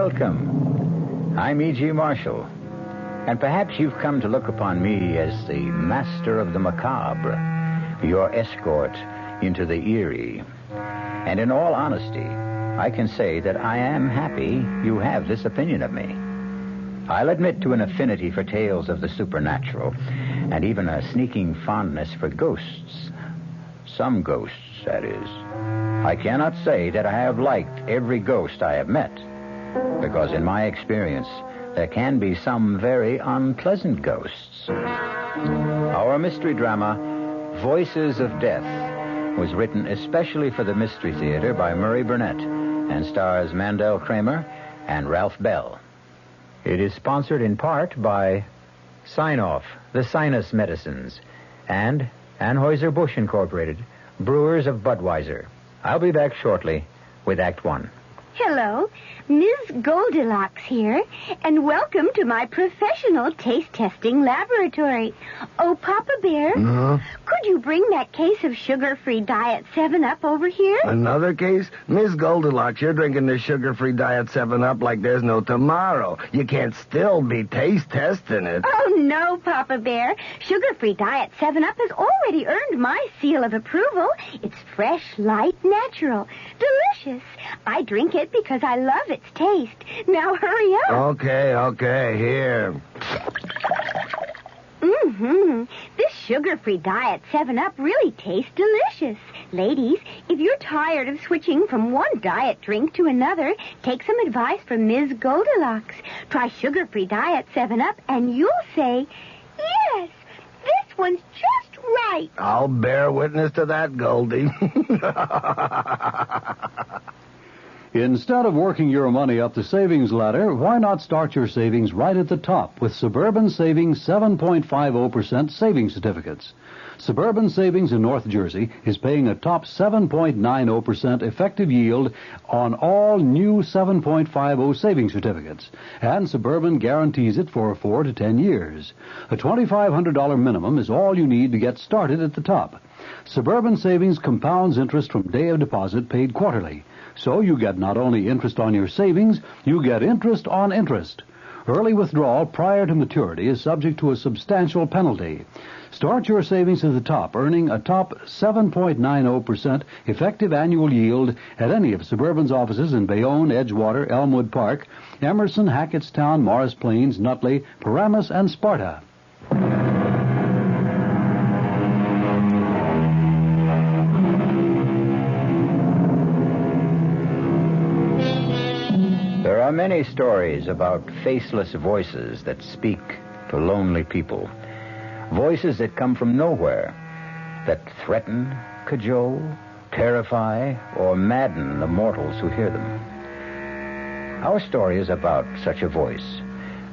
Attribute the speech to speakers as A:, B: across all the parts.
A: Welcome. I'm E.G. Marshall. And perhaps you've come to look upon me as the master of the macabre, your escort into the eerie. And in all honesty, I can say that I am happy you have this opinion of me. I'll admit to an affinity for tales of the supernatural, and even a sneaking fondness for ghosts. Some ghosts, that is. I cannot say that I have liked every ghost I have met, because in my experience, there can be some very unpleasant ghosts. Our mystery drama, Voices of Death, was written especially for the Mystery Theater by Murray Burnett and stars Mandel Kramer and Ralph Bell. It is sponsored in part by Sign-Off, the Sinus Medicines, and Anheuser-Busch Incorporated, brewers of Budweiser. I'll be back shortly with Act One.
B: Hello, Ms. Goldilocks here, and welcome to my professional taste-testing laboratory. Oh, Papa Bear, could you bring that case of sugar-free Diet 7-Up over here?
C: Another case? Miss Goldilocks, you're drinking the sugar-free Diet 7-Up like there's no tomorrow. You can't still be taste-testing it.
B: Oh, no, Papa Bear. Sugar-free Diet 7-Up has already earned my seal of approval. It's fresh, light, natural, delicious. I drink it because I love its taste. Now hurry up.
C: Okay, here.
B: This sugar-free Diet 7-Up really tastes delicious. Ladies, if you're tired of switching from one diet drink to another, take some advice from Ms. Goldilocks. Try sugar-free Diet 7-Up and you'll say, yes, this one's just right.
C: I'll bear witness to that, Goldie.
D: Instead of working your money up the savings ladder, why not start your savings right at the top with Suburban Savings 7.50% savings certificates? Suburban Savings in North Jersey is paying a top 7.90% effective yield on all new 7.50 savings certificates, and Suburban guarantees it for 4 to 10 years. A $2,500 minimum is all you need to get started at the top. Suburban Savings compounds interest from day of deposit paid quarterly. So you get not only interest on your savings, you get interest on interest. Early withdrawal prior to maturity is subject to a substantial penalty. Start your savings at the top, earning a top 7.90% effective annual yield at any of Suburban's offices in Bayonne, Edgewater, Elmwood Park, Emerson, Hackettstown, Morris Plains, Nutley, Paramus, and Sparta.
A: There are many stories about faceless voices that speak to lonely people. Voices that come from nowhere, that threaten, cajole, terrify, or madden the mortals who hear them. Our story is about such a voice,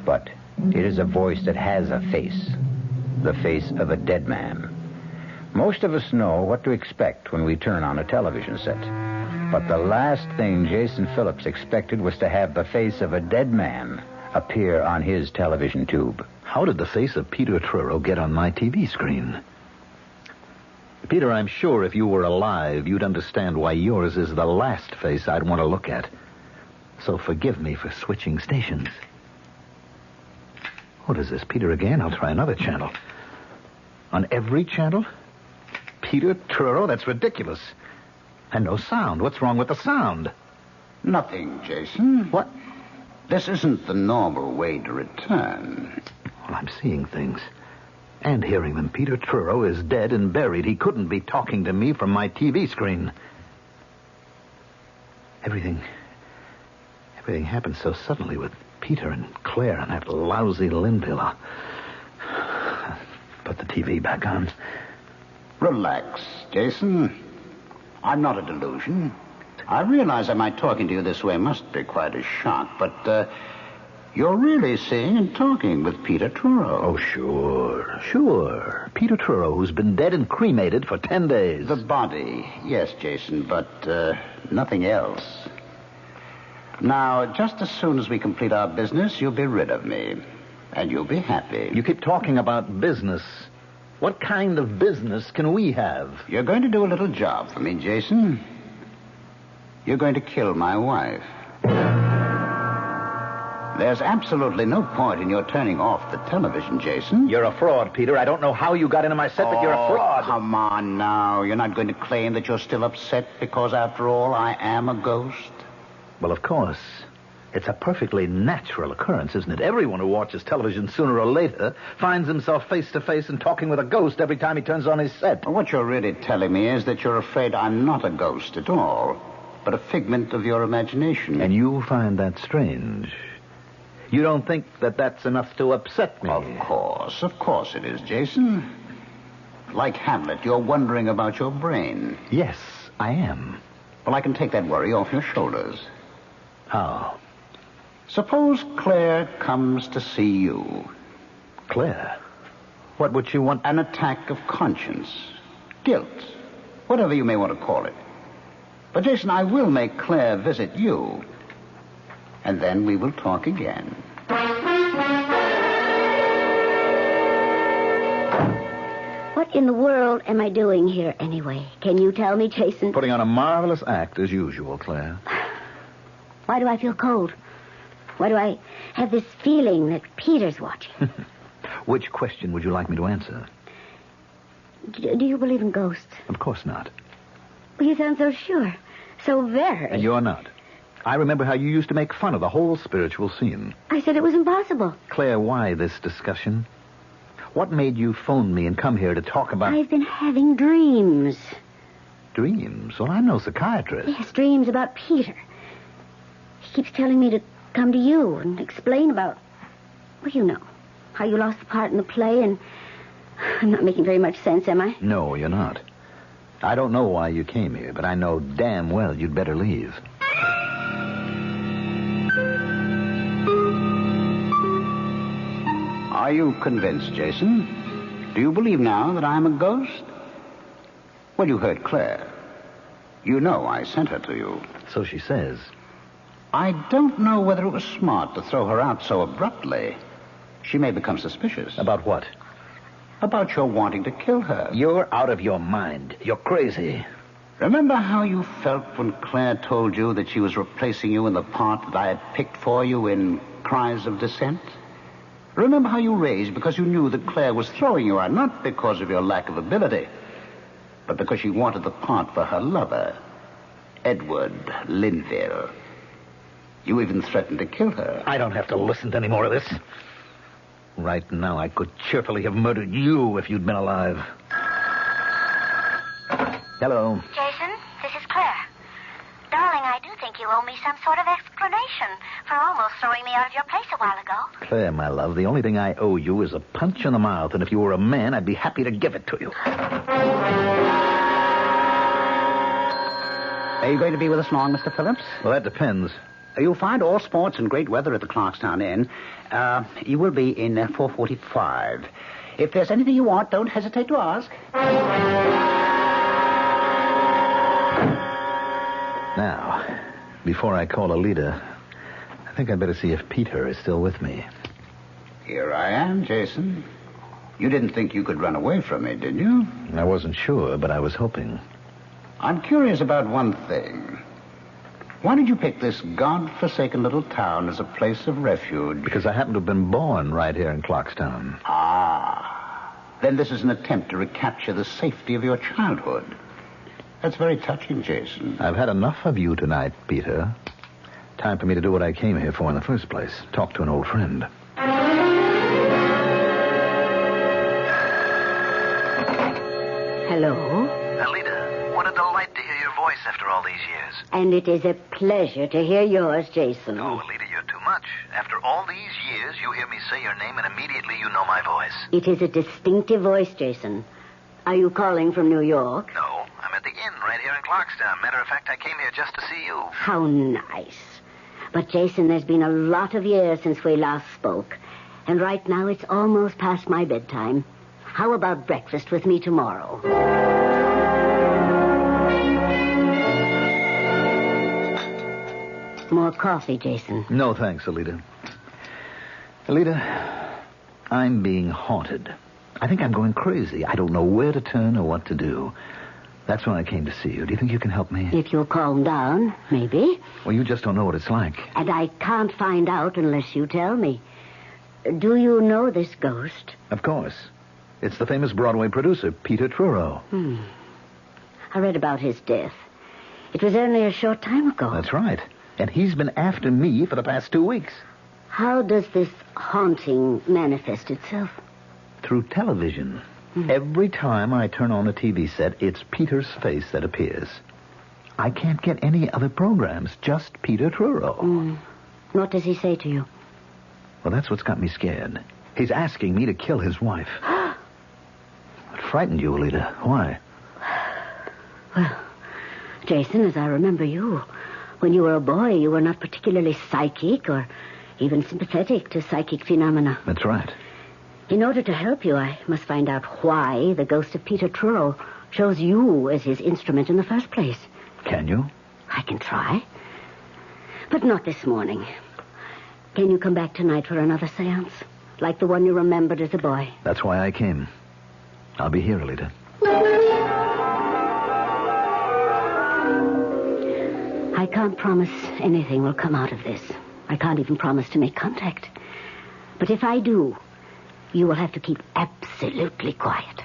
A: but it is a voice that has a face, the face of a dead man. Most of us know what to expect when we turn on a television set. But the last thing Jason Phillips expected was to have the face of a dead man appear on his television tube.
E: How did the face of Peter Truro get on my TV screen? Peter, I'm sure if you were alive, you'd understand why yours is the last face I'd want to look at. So forgive me for switching stations. What is this, Peter again? I'll try another channel. On every channel? Peter Truro? That's ridiculous. And no sound. What's wrong with the sound?
F: Nothing, Jason.
E: What?
F: This isn't the normal way to return.
E: Well, I'm seeing things. And hearing them. Peter Truro is dead and buried. He couldn't be talking to me from my TV screen. Everything happened so suddenly with Peter and Claire and that lousy Linville. Put the TV back on.
F: Relax, Jason. I'm not a delusion. I realize that my talking to you this way must be quite a shock, but you're really seeing and talking with Peter Truro.
E: Oh, sure. Peter Truro, who's been dead and cremated for 10 days.
F: The body, yes, Jason, but nothing else. Now, just as soon as we complete our business, you'll be rid of me, and you'll be happy.
E: You keep talking about business. What kind of business can we have?
F: You're going to do a little job for me, Jason. You're going to kill my wife. There's absolutely no point in your turning off the television, Jason.
E: You're a fraud, Peter. I don't know how you got into my set, but you're a fraud.
F: Come on now. You're not going to claim that you're still upset because, after all, I am a ghost?
E: Well, of course. It's a perfectly natural occurrence, isn't it? Everyone who watches television sooner or later finds himself face to face and talking with a ghost every time he turns on his set.
F: Well, what you're really telling me is that you're afraid I'm not a ghost at all, but a figment of your imagination.
E: And you find that strange. You don't think that that's enough to upset me?
F: Of course it is, Jason. Like Hamlet, you're wondering about your brain.
E: Yes, I am.
F: Well, I can take that worry off your shoulders.
E: How?
F: Suppose Claire comes to see you.
E: Claire? What would she want?
F: An attack of conscience, guilt, whatever you may want to call it. But, Jason, I will make Claire visit you. And then we will talk again.
B: What in the world am I doing here anyway? Can you tell me, Jason?
E: Putting on a marvelous act as usual, Claire.
B: Why do I feel cold? Why do I have this feeling that Peter's watching?
E: Which question would you like me to answer?
B: Do you believe in ghosts?
E: Of course not.
B: Well, you sound so sure. So very.
E: And you're not. I remember how you used to make fun of the whole spiritual scene.
B: I said it was impossible.
E: Claire, why this discussion? What made you phone me and come here to talk about...
B: I've been having dreams.
E: Dreams? Well, I'm no psychiatrist.
B: Yes, dreams about Peter. He keeps telling me to come to you and explain about... Well, you know, how you lost the part in the play, and I'm not making very much sense, am I?
E: No, you're not. I don't know why you came here, but I know damn well you'd better leave.
F: Are you convinced, Jason? Do you believe now that I'm a ghost? Well, you heard Claire. You know I sent her to you.
E: So she says.
F: I don't know whether it was smart to throw her out so abruptly. She may become suspicious.
E: About what?
F: About your wanting to kill her.
E: You're out of your mind. You're crazy.
F: Remember how you felt when Claire told you that she was replacing you in the part that I had picked for you in Cries of Dissent? Remember how you raged because you knew that Claire was throwing you out, not because of your lack of ability, but because she wanted the part for her lover, Edward Linville. You even threatened to kill her.
E: I don't have to listen to any more of this. Right now, I could cheerfully have murdered you if you'd been alive. Hello.
G: Jason, this is Claire. Darling, I do think you owe me some sort of explanation for almost throwing me out of your place a while ago.
E: Claire, my love, the only thing I owe you is a punch in the mouth, and if you were a man, I'd be happy to give it to you.
F: Are you going to be with us long, Mr. Phillips?
E: Well, that depends.
F: You'll find all sports and great weather at the Clarkstown Inn. You will be in 4:45. If there's anything you want, don't hesitate to ask.
E: Now, before I call a leader, I think I'd better see if Peter is still with me.
F: Here I am, Jason. You didn't think you could run away from me, did you?
E: I wasn't sure, but I was hoping.
F: I'm curious about one thing. Why did you pick this God-forsaken little town as a place of refuge?
E: Because I happen to have been born right here in Clarkstown.
F: Ah. Then this is an attempt to recapture the safety of your childhood. That's very touching, Jason.
E: I've had enough of you tonight, Peter. Time for me to do what I came here for in the first place. Talk to an old friend.
B: Hello?
H: Alida, what a delight to hear your voice after all these years.
B: And it is a pleasure to hear yours, Jason.
H: Oh, Alida, you're too much. After all these years, you hear me say your name and immediately you know my voice.
B: It is a distinctive voice, Jason. Are you calling from New York?
H: No, I'm at the inn right here in Clarkstown. Matter of fact, I came here just to see you.
B: How nice. But, Jason, there's been a lot of years since we last spoke. And right now it's almost past my bedtime. How about breakfast with me tomorrow? More coffee, Jason.
E: No, thanks, Alida. Alida, I'm being haunted. I think I'm going crazy. I don't know where to turn or what to do. That's why I came to see you. Do you think you can help me?
I: If you'll calm down, maybe.
E: Well, you just don't know what it's like.
I: And I can't find out unless you tell me. Do you know this ghost?
E: Of course. It's the famous Broadway producer, Peter Truro.
I: I read about his death. It was only a short time ago.
E: That's right. And he's been after me for the past 2 weeks.
I: How does this haunting manifest itself?
E: Through television. Every time I turn on a TV set, it's Peter's face that appears. I can't get any other programs, just Peter Truro.
I: What does he say to you?
E: Well, that's what's got me scared. He's asking me to kill his wife. What frightened you, Alita? Why?
I: Well, Jason, as I remember you, when you were a boy, you were not particularly psychic or even sympathetic to psychic phenomena.
E: That's right.
I: In order to help you, I must find out why the ghost of Peter Truro chose you as his instrument in the first place.
E: Can you?
I: I can try. But not this morning. Can you come back tonight for another seance? Like the one you remembered as a boy?
E: That's why I came. I'll be here, Alita.
I: I can't promise anything will come out of this. I can't even promise to make contact. But if I do, you will have to keep absolutely quiet.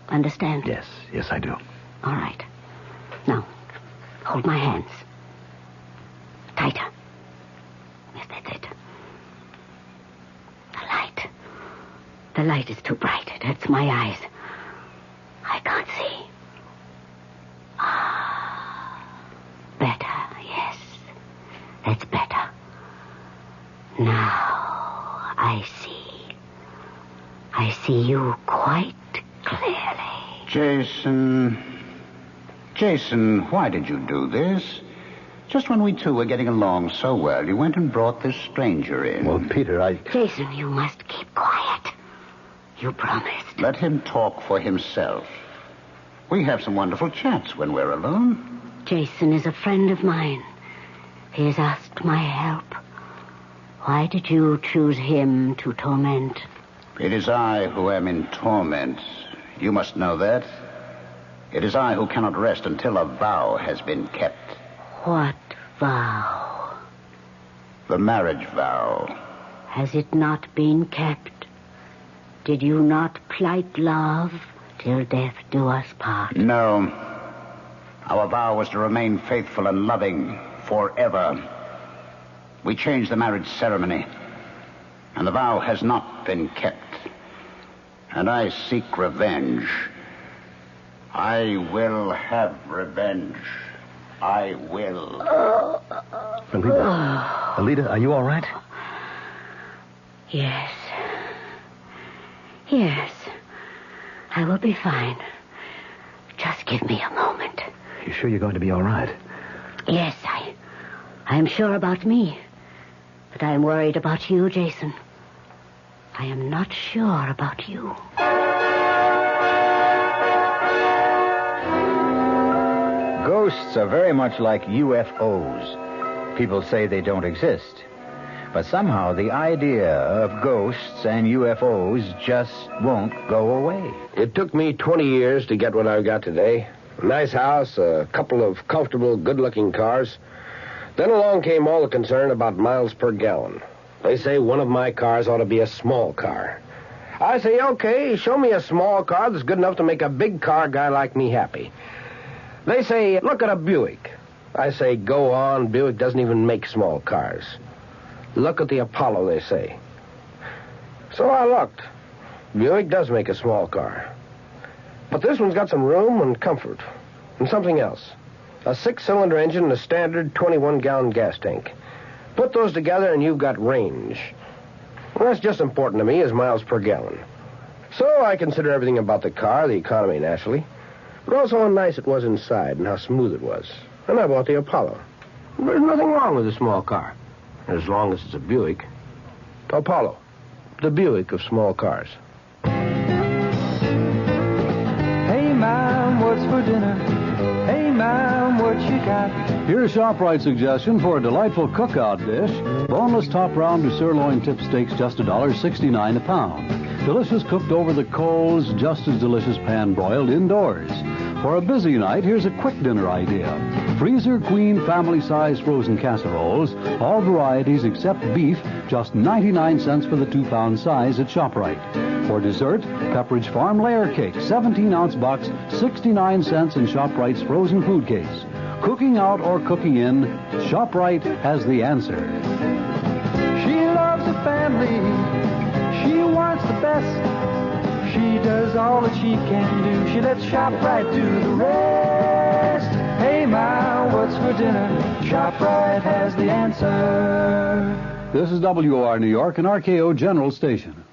I: Understand?
E: Yes, I do.
I: All right. Now, hold my hands. Tighter. Yes, that's it. The light is too bright. It hurts my eyes. I can't see. Better, yes. That's better. Now, I see. I see you quite clearly.
F: Jason, why did you do this? Just when we two were getting along so well, you went and brought this stranger in.
E: Well, Peter,
I: Jason, you must keep quiet. You promised.
F: Let him talk for himself. We have some wonderful chats when we're alone.
I: Jason is a friend of mine. He has asked my help. Why did you choose him to torment?
F: It is I who am in torment. You must know that. It is I who cannot rest until a vow has been kept.
I: What vow?
F: The marriage vow.
I: Has it not been kept? Did you not plight love till death do us part?
F: No. Our vow was to remain faithful and loving forever. We changed the marriage ceremony, and the vow has not been kept. And I seek revenge. I will have revenge. I will.
E: Alita, are you all right?
I: Yes. Yes. I will be fine. Just give me a moment.
E: You sure you're going to be all right?
I: Yes, I am sure about me. But I am worried about you, Jason. I am not sure about you.
A: Ghosts are very much like UFOs. People say they don't exist. But somehow the idea of ghosts and UFOs just won't go away.
C: It took me 20 years to get what I've got today. A nice house, a couple of comfortable, good-looking cars. Then along came all the concern about miles per gallon. They say one of my cars ought to be a small car. I say, okay, show me a small car that's good enough to make a big car guy like me happy. They say, look at a Buick. I say, go on, Buick doesn't even make small cars. Look at the Apollo, they say. So I looked. Buick does make a small car. But this one's got some room and comfort. And something else. A 6-cylinder engine and a standard 21-gallon gas tank. Put those together and you've got range. Well, that's just important to me as miles per gallon. So I consider everything about the car, the economy naturally, but also how nice it was inside and how smooth it was. And I bought the Apollo. There's nothing wrong with a small car. As long as it's a Buick. Apollo. The Buick of small cars.
J: Hey, ma'am, what's for dinner? Hey, ma'am, what you got?
D: Here's ShopRite's suggestion for a delightful cookout dish. Boneless top round or sirloin tip steaks, just $1.69 a pound. Delicious cooked over the coals, just as delicious pan-broiled indoors. For a busy night, here's a quick dinner idea. Freezer Queen family-size frozen casseroles, all varieties except beef, just 99 cents for the 2-pound size at ShopRite. For dessert, Pepperidge Farm Layer Cake, 17-ounce box, 69 cents in ShopRite's frozen food case. Cooking out or cooking in, ShopRite has the answer.
J: She loves the family. She wants the best. She does all that she can do. She lets ShopRite do the rest. Hey, Ma, what's for dinner? ShopRite has the answer.
D: This is WOR New York and RKO General Station.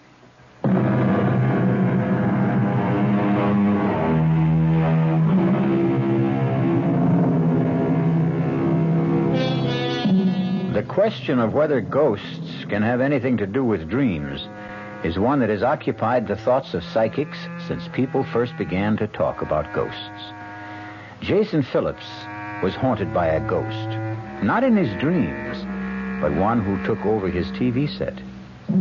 A: The question of whether ghosts can have anything to do with dreams is one that has occupied the thoughts of psychics since people first began to talk about ghosts. Jason Phillips was haunted by a ghost, not in his dreams, but one who took over his TV set.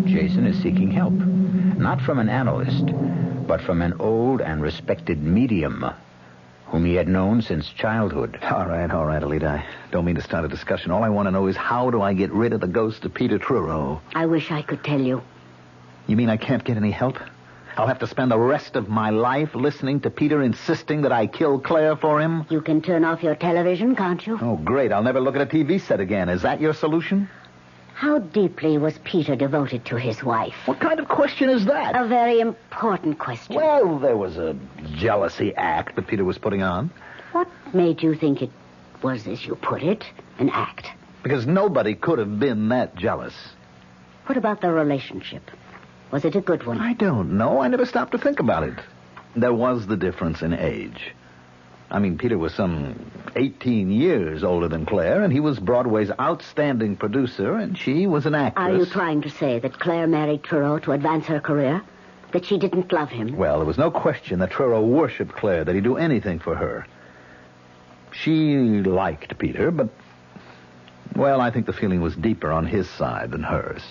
A: Jason is seeking help, not from an analyst, but from an old and respected medium whom he had known since childhood.
E: All right, Alita. I don't mean to start a discussion. All I want to know is how do I get rid of the ghost of Peter Truro?
I: I wish I could tell you.
E: You mean I can't get any help? I'll have to spend the rest of my life listening to Peter insisting that I kill Claire for him?
I: You can turn off your television, can't you?
E: Oh, great. I'll never look at a TV set again. Is that your solution?
I: How deeply was Peter devoted to his wife?
E: What kind of question is that?
I: A very important question.
E: Well, there was a jealousy act that Peter was putting on.
I: What made you think it was, as you put it, an act?
E: Because nobody could have been that jealous.
I: What about the relationship? Was it a good one?
E: I don't know. I never stopped to think about it. There was the difference in age. I mean, Peter was some 18 years older than Claire, and he was Broadway's outstanding producer, and she was an actress.
I: Are you trying to say that Claire married Truro to advance her career? That she didn't love him?
E: Well, there was no question that Truro worshipped Claire, that he'd do anything for her. She liked Peter, but, well, I think the feeling was deeper on his side than hers.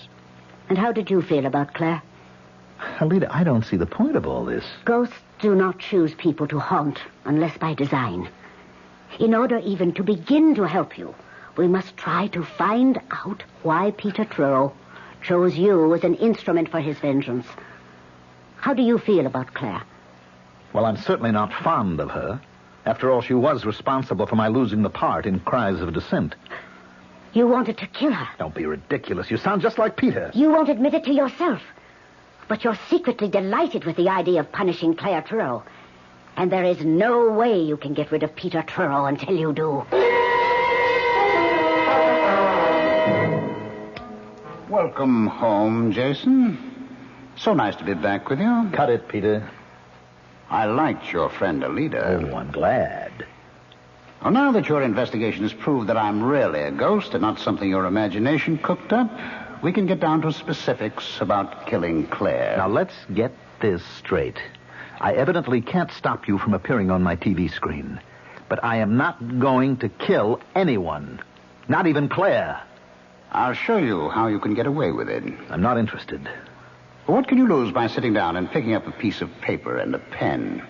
I: And how did you feel about Claire?
E: Alita, I don't see the point of all this.
I: Ghosts do not choose people to haunt unless by design. In order even to begin to help you, we must try to find out why Peter Truro chose you as an instrument for his vengeance. How do you feel about Claire?
E: Well, I'm certainly not fond of her. After all, she was responsible for my losing the part in Cries of Dissent.
I: You wanted to kill her.
E: Don't be ridiculous. You sound just like Peter.
I: You won't admit it to yourself. But you're secretly delighted with the idea of punishing Claire Truro. And there is no way you can get rid of Peter Truro until you do.
F: Welcome home, Jason. So nice to be back with you.
E: Cut it, Peter.
F: I liked your friend Alita.
E: Oh, I'm glad.
F: Well, now that your investigation has proved that I'm really a ghost and not something your imagination cooked up, we can get down to specifics about killing Claire.
E: Now, let's get this straight. I evidently can't stop you from appearing on my TV screen. But I am not going to kill anyone. Not even Claire.
F: I'll show you how you can get away with it.
E: I'm not interested.
F: What can you lose by sitting down and picking up a piece of paper and a pen?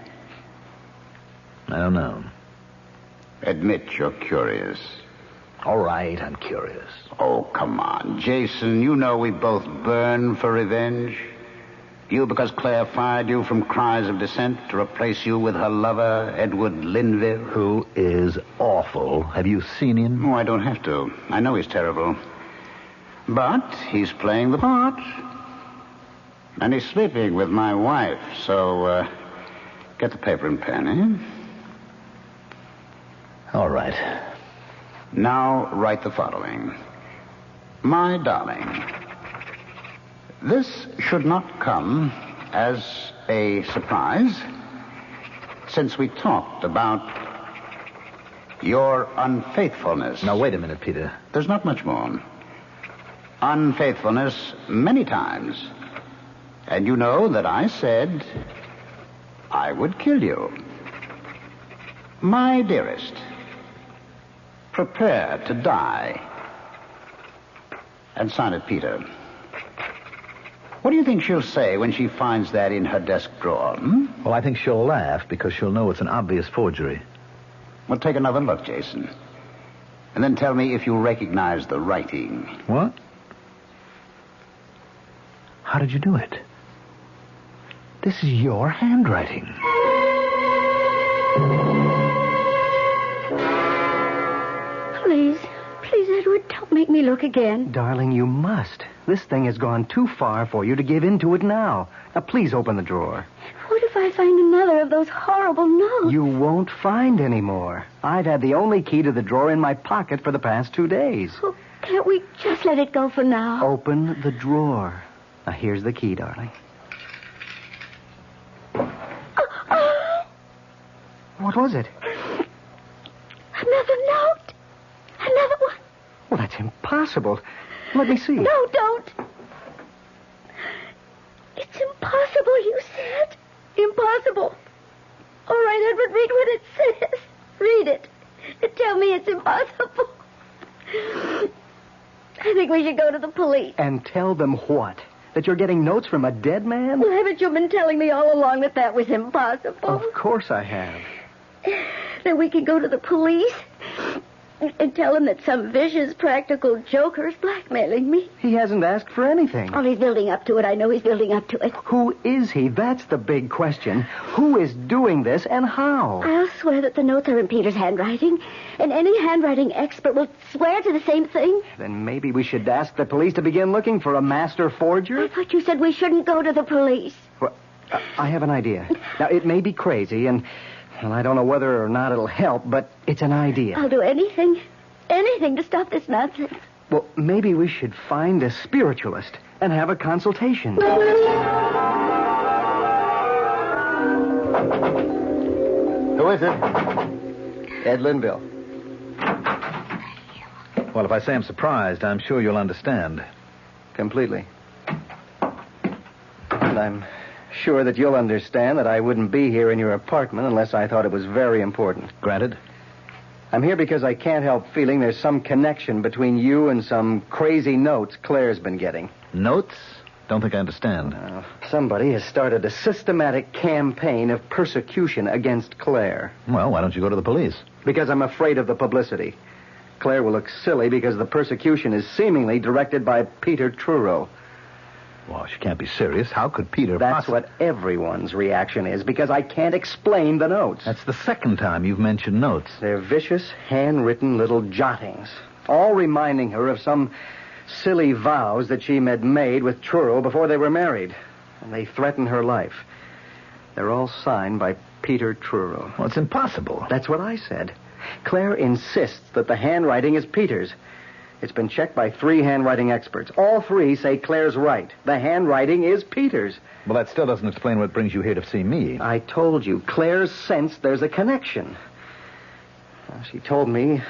E: I don't know.
F: Admit you're curious.
E: All right, I'm curious.
F: Oh, come on, Jason. You know we both burn for revenge. You because Claire fired you from Cries of Dissent to replace you with her lover, Edward Linville.
E: Who is awful. Have you seen him?
F: Oh, I don't have to. I know he's terrible. But he's playing the part. And he's sleeping with my wife, so, get the paper and pen, eh?
E: All right.
F: Now write the following. My darling, this should not come as a surprise, since we talked about your unfaithfulness.
E: Now, wait a minute, Peter.
F: There's not much more. Unfaithfulness many times. And you know that I said I would kill you. My dearest, prepare to die. And sign it, Peter. What do you think she'll say when she finds that in her desk drawer?
E: Well, I think she'll laugh because she'll know it's an obvious forgery.
F: Well, take another look, Jason. And then tell me if you recognize the writing.
E: What? How did you do it? This is your handwriting.
I: Please, Edward, don't make me look again.
K: Darling, you must. This thing has gone too far for you to give in to it now. Now, please open the drawer.
I: What if I find another of those horrible notes?
K: You won't find any more. I've had the only key to the drawer in my pocket for the past 2 days.
I: Oh, can't we just let it go for now?
K: Open the drawer. Now, here's the key, darling. What was it?
I: Another note. Another one.
K: Well, that's impossible. Let me see.
I: No, don't. It's impossible, you said. Impossible. All right, Edward, read what it says. Read it. And tell me it's impossible. I think we should go to the police.
K: And tell them what? That you're getting notes from a dead man?
I: Well, haven't you been telling me all along that was impossible?
K: Of course I have.
I: Then we can go to the police and tell them that some vicious practical joker's blackmailing me.
K: He hasn't asked for anything.
I: Oh, he's building up to it. I know he's building up to it.
K: Who is he? That's the big question. Who is doing this and how?
I: I'll swear that the notes are in Peter's handwriting, and any handwriting expert will swear to the same thing.
K: Then maybe we should ask the police to begin looking for a master forger?
I: I thought you said we shouldn't go to the police.
K: Well, I have an idea. Now, it may be crazy, and I don't know whether or not it'll help, but it's an idea.
I: I'll do anything to stop this nonsense.
K: Well, maybe we should find a spiritualist and have a consultation. Who is it? Ed Linville.
E: Well, if I say I'm surprised, I'm sure you'll understand.
K: Completely. And I'm sure that you'll understand that I wouldn't be here in your apartment unless I thought it was very important.
E: Granted.
K: I'm here because I can't help feeling there's some connection between you and some crazy notes Claire's been getting.
E: Notes? Don't think I understand.
K: Somebody has started a systematic campaign of persecution against Claire.
E: Well, why don't you go to the police?
K: Because I'm afraid of the publicity. Claire will look silly because the persecution is seemingly directed by Peter Truro.
E: Well, she can't be serious. How could Peter
K: That's what everyone's reaction is, because I can't explain the notes.
E: That's the second time you've mentioned notes.
K: They're vicious, handwritten little jottings, all reminding her of some silly vows that she had made with Truro before they were married. And they threaten her life. They're all signed by Peter Truro.
E: Well, it's impossible.
K: That's what I said. Claire insists that the handwriting is Peter's. It's been checked by 3 handwriting experts. All 3 say Claire's right. The handwriting is Peter's.
E: Well, that still doesn't explain what brings you here to see me.
K: I told you, Claire's sensed there's a connection. She told me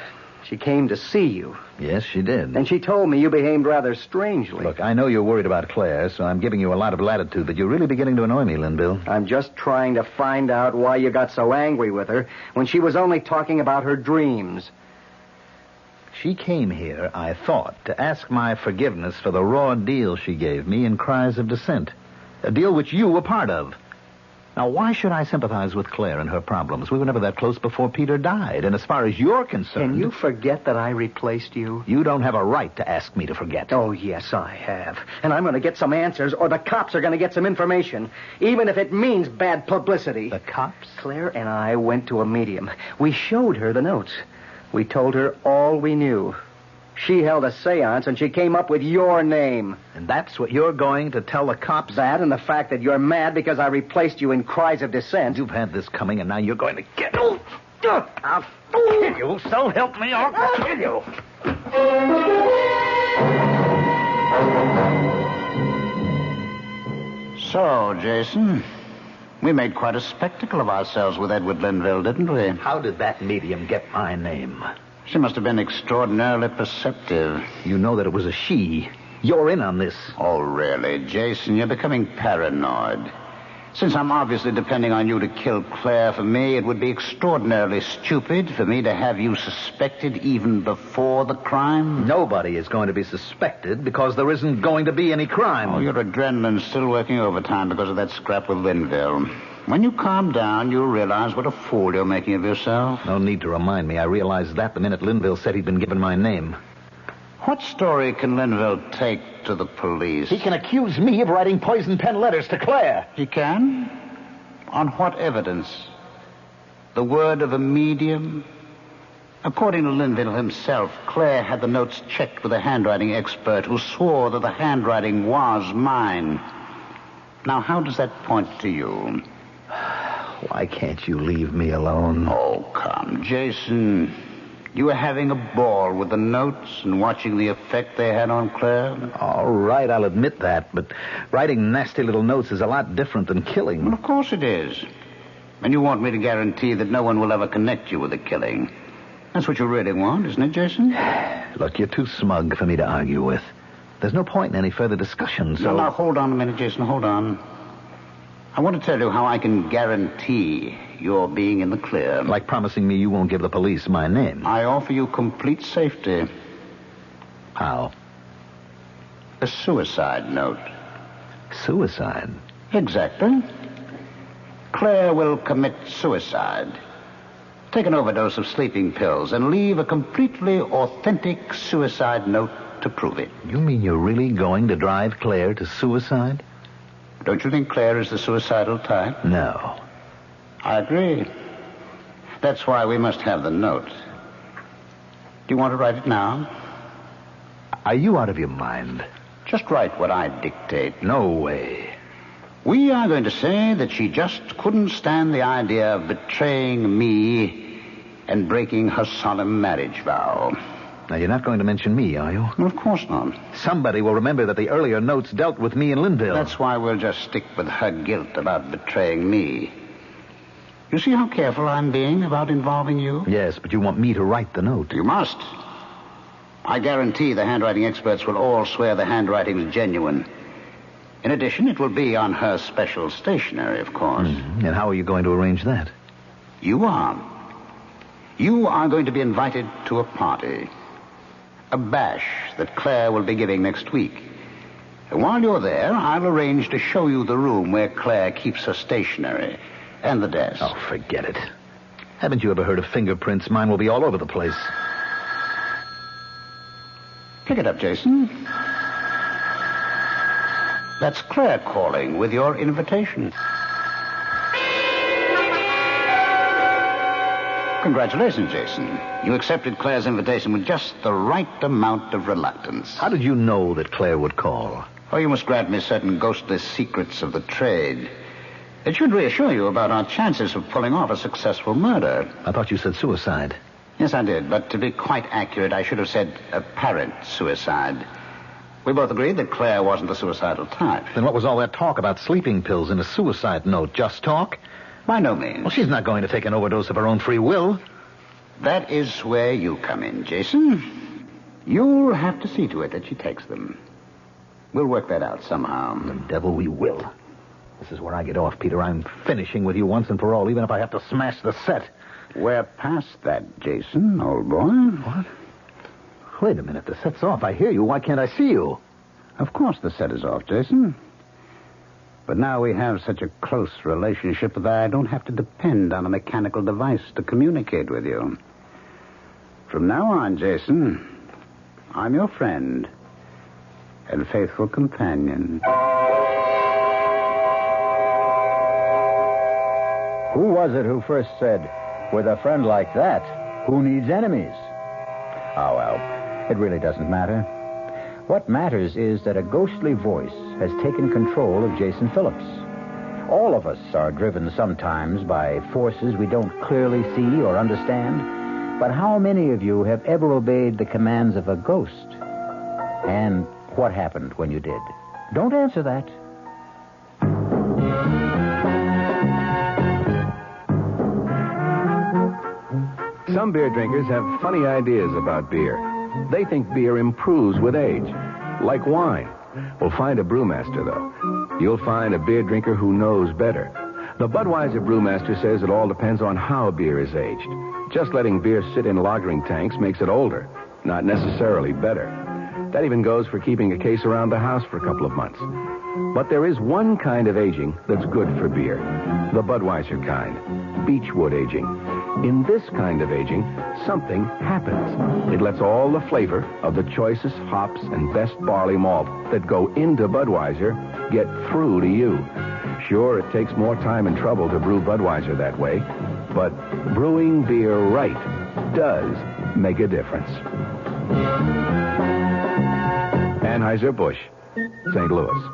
K: she came to see you.
E: Yes, she did.
K: And she told me you behaved rather strangely.
E: Look, I know you're worried about Claire, so I'm giving you a lot of latitude, but you're really beginning to annoy me, Linville.
K: I'm just trying to find out why you got so angry with her when she was only talking about her dreams.
E: She came here, I thought, to ask my forgiveness for the raw deal she gave me in Cries of Dissent. A deal which you were part of. Now, why should I sympathize with Claire and her problems? We were never that close before Peter died, and as far as you're concerned...
K: Can you forget that I replaced you?
E: You don't have a right to ask me to forget.
K: Oh, yes, I have. And I'm going to get some answers, or the cops are going to get some information, even if it means bad publicity.
E: The cops?
K: Claire and I went to a medium. We showed her the notes. We told her all we knew. She held a seance, and she came up with your name.
E: And that's what you're going to tell the cops?
K: That and the fact that you're mad because I replaced you in Cries of Dissent.
E: You've had this coming, and now you're going to get... I'll kill you, so help me, I'll kill you.
F: So, Jason, we made quite a spectacle of ourselves with Edward Linville, didn't we?
E: How did that medium get my name?
F: She must have been extraordinarily perceptive.
E: You know that it was a she. You're in on this.
F: Oh, really, Jason? You're becoming paranoid. Since I'm obviously depending on you to kill Claire for me, it would be extraordinarily stupid for me to have you suspected even before the crime.
E: Nobody is going to be suspected because there isn't going to be any crime.
F: Oh, your adrenaline's still working overtime because of that scrap with Linville. When you calm down, you'll realize what a fool you're making of yourself.
E: No need to remind me. I realized that the minute Linville said he'd been given my name.
F: What story can Linville take to the police?
E: He can accuse me of writing poison pen letters to Claire.
F: He can? On what evidence? The word of a medium? According to Linville himself, Claire had the notes checked with a handwriting expert who swore that the handwriting was mine. Now, how does that point to you?
E: Why can't you leave me alone?
F: Oh, come, Jason. You were having a ball with the notes and watching the effect they had on Claire?
E: All right, I'll admit that, but writing nasty little notes is a lot different than killing.
F: Well, of course it is. And you want me to guarantee that no one will ever connect you with the killing. That's what you really want, isn't it, Jason?
E: Look, you're too smug for me to argue with. There's no point in any further discussion, so...
F: Now, hold on a minute, Jason, hold on. I want to tell you how I can guarantee you're being in the clear.
E: Like promising me you won't give the police my name.
F: I offer you complete safety.
E: How?
F: A suicide note.
E: Suicide?
F: Exactly. Claire will commit suicide. Take an overdose of sleeping pills and leave a completely authentic suicide note to prove it.
E: You mean you're really going to drive Claire to suicide?
F: Don't you think Claire is the suicidal type?
E: No.
F: I agree. That's why we must have the note. Do you want to write it now?
E: Are you out of your mind?
F: Just write what I dictate.
E: No way.
F: We are going to say that she just couldn't stand the idea of betraying me and breaking her solemn marriage vow.
E: Now, you're not going to mention me, are you?
F: Well, of course not.
E: Somebody will remember that the earlier notes dealt with me and Linville.
F: That's why we'll just stick with her guilt about betraying me. You see how careful I'm being about involving you?
E: Yes, but you want me to write the note.
F: You must. I guarantee the handwriting experts will all swear the handwriting is genuine. In addition, it will be on her special stationery, of course.
E: And how are you going to arrange that?
F: You are. You are going to be invited to a party. A bash that Claire will be giving next week. And while you're there, I'll arrange to show you the room where Claire keeps her stationery and the desk.
E: Oh, forget it. Haven't you ever heard of fingerprints? Mine will be all over the place.
F: Pick it up, Jason. That's Claire calling with your invitation. Congratulations, Jason. You accepted Claire's invitation with just the right amount of reluctance.
E: How did you know that Claire would call?
F: Oh, you must grant me certain ghostly secrets of the trade. It should reassure you about our chances of pulling off a successful murder.
E: I thought you said suicide.
F: Yes, I did, but to be quite accurate, I should have said apparent suicide. We both agreed that Claire wasn't the suicidal type.
E: Then what was all that talk about sleeping pills and a suicide note? Just talk?
F: By no means.
E: Well, she's not going to take an overdose of her own free will.
F: That is where you come in, Jason. You'll have to see to it that she takes them. We'll work that out somehow.
E: The devil we will. This is where I get off, Peter. I'm finishing with you once and for all, even if I have to smash the set.
F: We're past that, Jason, old boy.
E: What? Wait a minute. The set's off. I hear you. Why can't I see you?
F: Of course the set is off, Jason. But now we have such a close relationship that I don't have to depend on a mechanical device to communicate with you. From now on, Jason, I'm your friend and faithful companion.
A: Who was it who first said, with a friend like that, who needs enemies? Oh, well, it really doesn't matter. What matters is that a ghostly voice has taken control of Jason Phillips. All of us are driven sometimes by forces we don't clearly see or understand. But how many of you have ever obeyed the commands of a ghost? And what happened when you did? Don't answer that.
L: Some beer drinkers have funny ideas about beer. They think beer improves with age, like wine. Well, find a brewmaster, though. You'll find a beer drinker who knows better. The Budweiser brewmaster says it all depends on how beer is aged. Just letting beer sit in lagering tanks makes it older, not necessarily better. That even goes for keeping a case around the house for a couple of months. But there is one kind of aging that's good for beer. The Budweiser kind. Beechwood aging. In this kind of aging, something happens. It lets all the flavor of the choicest hops and best barley malt that go into Budweiser get through to you. Sure, it takes more time and trouble to brew Budweiser that way, but brewing beer right does make a difference. Anheuser-Busch, St. Louis.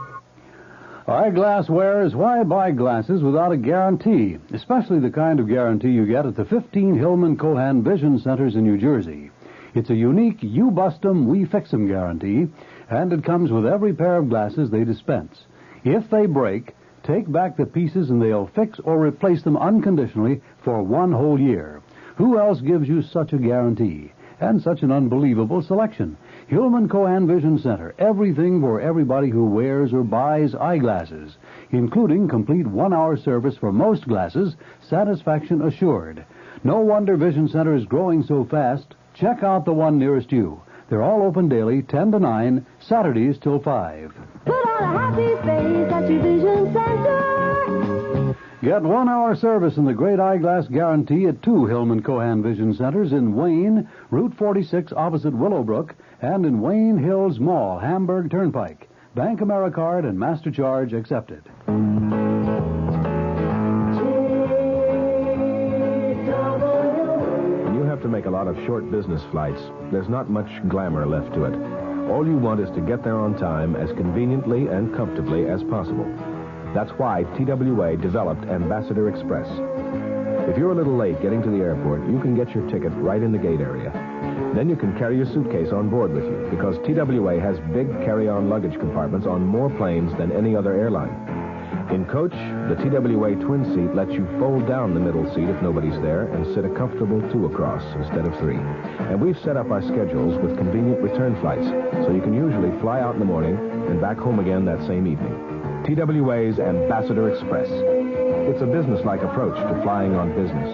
D: Eyeglass wearers, why buy glasses without a guarantee? Especially the kind of guarantee you get at the 15 Hillman Cohan Vision Centers in New Jersey. It's a unique you bust 'em, we fix 'em guarantee, and it comes with every pair of glasses they dispense. If they break, take back the pieces and they'll fix or replace them unconditionally for 1 whole year. Who else gives you such a guarantee? And such an unbelievable selection. Hillman Cohan Vision Center. Everything for everybody who wears or buys eyeglasses, including complete 1-hour service for most glasses, satisfaction assured. No wonder Vision Center is growing so fast. Check out the one nearest you. They're all open daily, 10 to 9, Saturdays till 5.
J: Put on a happy face at your Vision Center.
D: Get 1-hour service in the Great Eyeglass Guarantee at 2 Hillman Cohan Vision Centers in Wayne, Route 46 opposite Willowbrook, and in Wayne Hills Mall, Hamburg Turnpike. Bank AmeriCard and MasterCharge accepted.
L: When you have to make a lot of short business flights, there's not much glamour left to it. All you want is to get there on time as conveniently and comfortably as possible. That's why TWA developed Ambassador Express. If you're a little late getting to the airport, you can get your ticket right in the gate area. Then you can carry your suitcase on board with you because TWA has big carry-on luggage compartments on more planes than any other airline. In coach, the TWA twin seat lets you fold down the middle seat if nobody's there and sit a comfortable 2 across instead of 3. And we've set up our schedules with convenient return flights, so you can usually fly out in the morning and back home again that same evening. TWA's Ambassador Express. It's a business-like approach to flying on business.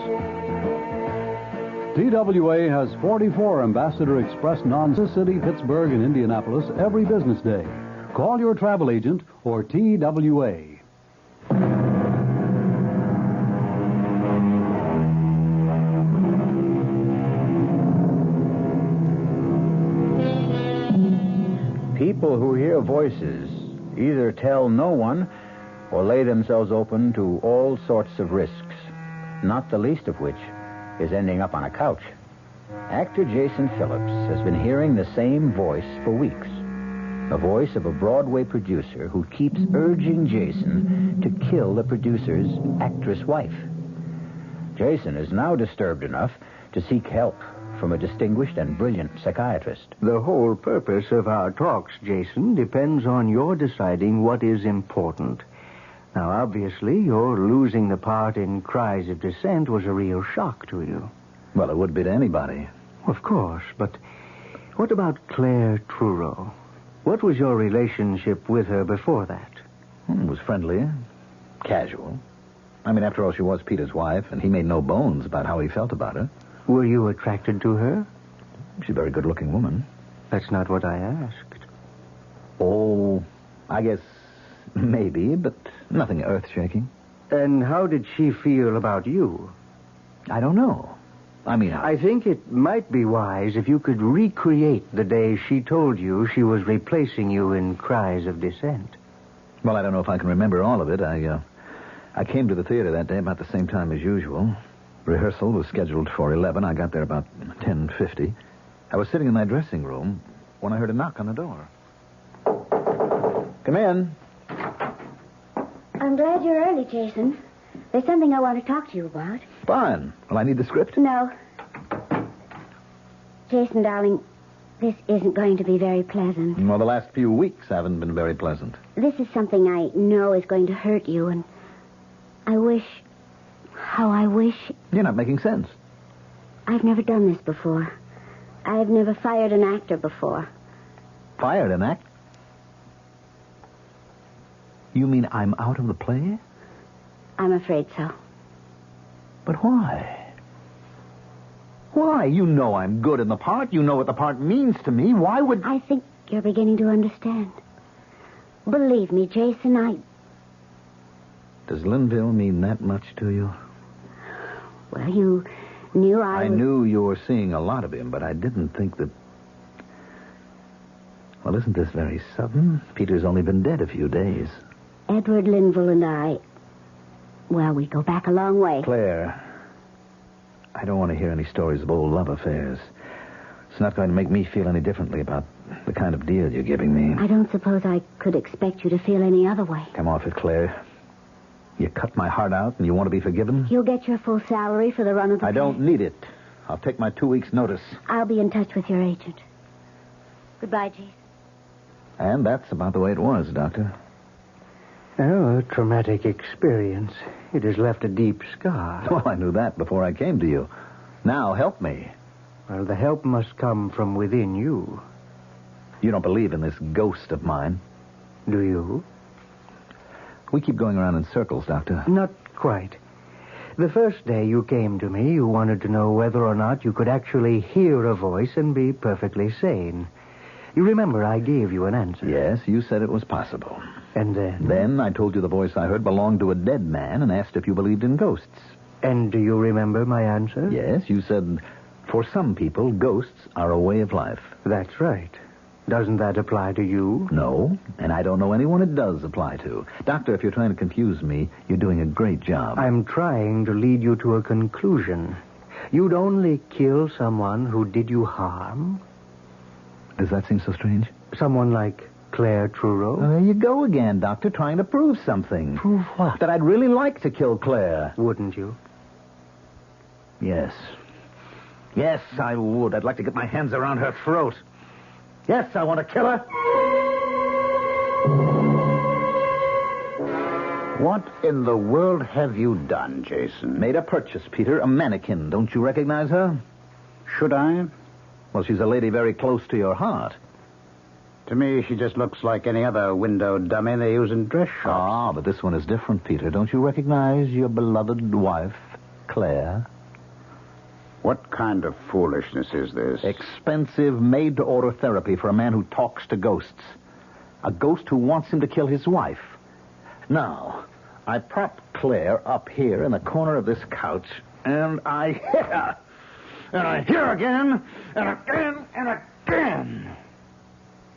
D: TWA has 44 Ambassador Express non-city, Pittsburgh, and Indianapolis every business day. Call your travel agent or TWA.
A: People who hear voices either tell no one or lay themselves open to all sorts of risks, not the least of which is ending up on a couch. Actor Jason Phillips has been hearing the same voice for weeks. A voice of a Broadway producer who keeps urging Jason to kill the producer's actress wife. Jason is now disturbed enough to seek help from a distinguished and brilliant psychiatrist.
M: The whole purpose of our talks, Jason, depends on your deciding what is important. Now, obviously, your losing the part in Cries of Dissent was a real shock to you.
E: Well, it would be to anybody.
M: Of course, but what about Claire Truro? What was your relationship with her before that?
E: It was friendly, casual. I mean, after all, she was Peter's wife, and he made no bones about how he felt about her.
M: Were you attracted to her?
E: She's a very good-looking woman.
M: That's not what I asked.
E: Oh, I guess maybe, but nothing earth-shaking.
M: And how did she feel about you?
E: I don't know. I
M: think it might be wise if you could recreate the day she told you she was replacing you in Cries of Dissent.
E: Well, I don't know if I can remember all of it. I came to the theater that day about the same time as usual. Rehearsal was scheduled for 11. I got there about 10:50. I was sitting in my dressing room when I heard a knock on the door. Come in.
I: I'm glad you're early, Jason. There's something I want to talk to you about.
E: Fine. Well, I need the script.
I: No. Jason, darling, this isn't going to be very pleasant.
E: Well, the last few weeks haven't been very pleasant.
I: This is something I know is going to hurt you, and I wish... How I wish...
E: You're not making sense.
I: I've never done this before. I've never fired an actor before.
E: Fired an actor? You mean I'm out of the play?
I: I'm afraid so.
E: But why? Why? You know I'm good in the part. You know what the part means to me. Why would...
I: I think you're beginning to understand. Believe me, Jason,
E: Does Linville mean that much to you?
I: Well, you knew I
E: knew you were seeing a lot of him, but I didn't think that... Well, isn't this very sudden? Peter's only been dead a few days.
I: Edward Linville and I... Well, we go back a long way.
E: Claire, I don't want to hear any stories of old love affairs. It's not going to make me feel any differently about the kind of deal you're giving me.
I: I don't suppose I could expect you to feel any other way.
E: Come off it, Claire. You cut my heart out and you want to be forgiven?
I: You'll get your full salary for the run of the
E: I don't need it. I'll take my 2 weeks' notice.
I: I'll be in touch with your agent. Goodbye, Jason.
E: And that's about the way it was, Doctor.
M: Oh, a traumatic experience. It has left a deep scar.
E: Well, I knew that before I came to you. Now, help me.
M: Well, the help must come from within you.
E: You don't believe in this ghost of mine.
M: Do you?
E: We keep going around in circles, Doctor.
M: Not quite. The first day you came to me, you wanted to know whether or not you could actually hear a voice and be perfectly sane. You remember I gave you an answer.
E: Yes, you said it was possible.
M: And then?
E: Then I told you the voice I heard belonged to a dead man and asked if you believed in ghosts.
M: And do you remember my answer?
E: Yes, you said, for some people, ghosts are a way of life.
M: That's right. Doesn't that apply to you?
E: No, and I don't know anyone it does apply to. Doctor, if you're trying to confuse me, you're doing a great job.
M: I'm trying to lead you to a conclusion. You'd only kill someone who did you harm?
E: Does that seem so strange?
M: Someone like Claire Truro?
E: Well, there you go again, Doctor, trying to prove something.
M: Prove what?
E: That I'd really like to kill Claire.
M: Wouldn't you?
E: Yes. Yes, I would. I'd like to get my hands around her throat. Yes, I want to kill her.
F: What in the world have you done, Jason?
E: Made a purchase, Peter. A mannequin. Don't you recognize her?
F: Should I?
E: Well, she's a lady very close to your heart.
F: To me, she just looks like any other window dummy they use in dress shops.
E: Ah, but this one is different, Peter. Don't you recognize your beloved wife, Claire?
F: What kind of foolishness is this?
E: Expensive, made-to-order therapy for a man who talks to ghosts. A ghost who wants him to kill his wife. Now, I propped Claire up here in the corner of this couch, and I hit her. And I hit her again, and again, and again.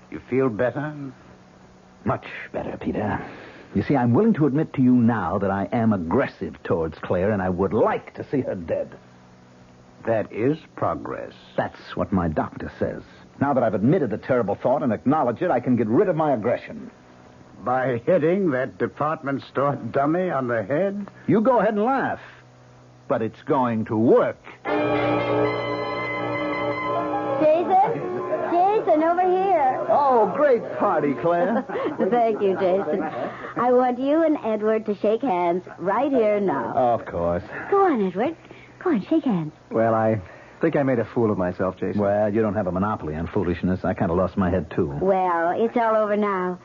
F: You feel better?
E: Much better, Peter. You see, I'm willing to admit to you now that I am aggressive towards Claire, and I would like to see her dead.
F: That is progress.
E: That's what my doctor says. Now that I've admitted the terrible thought and acknowledged it, I can get rid of my aggression.
F: By hitting that department store dummy on the head?
E: You go ahead and laugh. But it's going to work.
B: Jason, over here.
E: Oh, great party, Claire.
B: Thank you, Jason. I want you and Edward to shake hands right here now.
E: Of course.
B: Go on, Edward. Go on, shake hands.
K: Well, I think I made a fool of myself, Jason.
E: Well, you don't have a monopoly on foolishness. I kind of lost my head, too.
B: Well, it's all over now.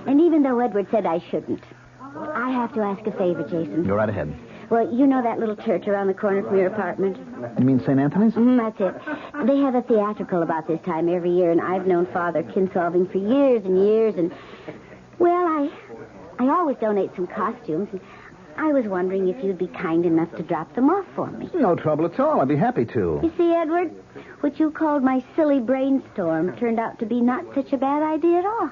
B: And even though Edward said I shouldn't, I have to ask a favor, Jason.
E: Go right ahead.
B: Well, you know that little church around the corner from your apartment?
E: You mean St. Anthony's?
B: That's it. They have a theatrical about this time every year, and I've known Father Kinsolving for years and years, and, well, I always donate some costumes, and I was wondering if you'd be kind enough to drop them off for me.
E: No trouble at all. I'd be happy to.
B: You see, Edward, what you called my silly brainstorm turned out to be not such a bad idea at all.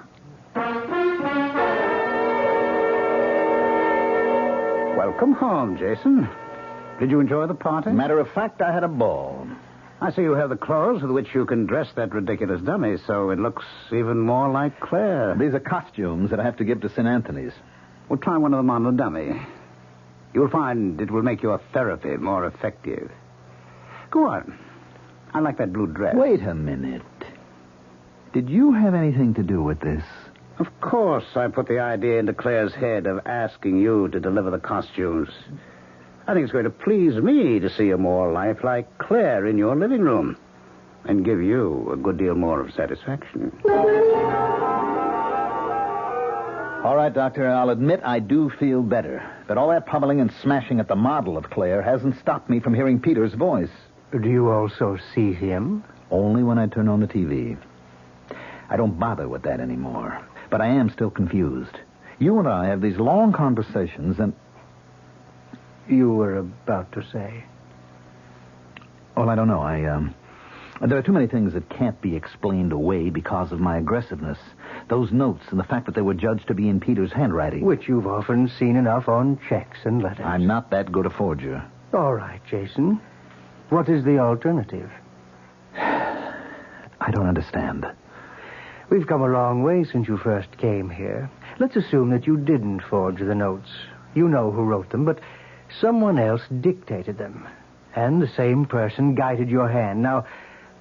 F: Welcome home, Jason. Did you enjoy the party?
E: Matter of fact, I had a ball.
F: I see you have the clothes with which you can dress that ridiculous dummy, so it looks even more like Claire.
E: These are costumes that I have to give to St. Anthony's.
F: Well, try one of them on the dummy. You'll find it will make your therapy more effective. Go on. I like that blue dress.
E: Wait a minute. Did you have anything to do with this?
F: Of course, I put the idea into Claire's head of asking you to deliver the costumes. I think it's going to please me to see a more lifelike Claire in your living room and give you a good deal more of satisfaction.
E: All right, Doctor, I'll admit I do feel better. But all that pummeling and smashing at the model of Claire hasn't stopped me from hearing Peter's voice.
M: Do you also see him?
E: Only when I turn on the TV. I don't bother with that anymore. But I am still confused. You and I have these long conversations and...
M: You were about to say?
E: Well, I don't know. There are too many things that can't be explained away because of my aggressiveness. Those notes and the fact that they were judged to be in Peter's handwriting.
M: Which you've often seen enough on checks and letters.
E: I'm not that good a forger.
M: All right, Jason. What is the alternative?
E: I don't understand.
M: We've come a long way since you first came here. Let's assume that you didn't forge the notes. You know who wrote them, but someone else dictated them. And the same person guided your hand. Now,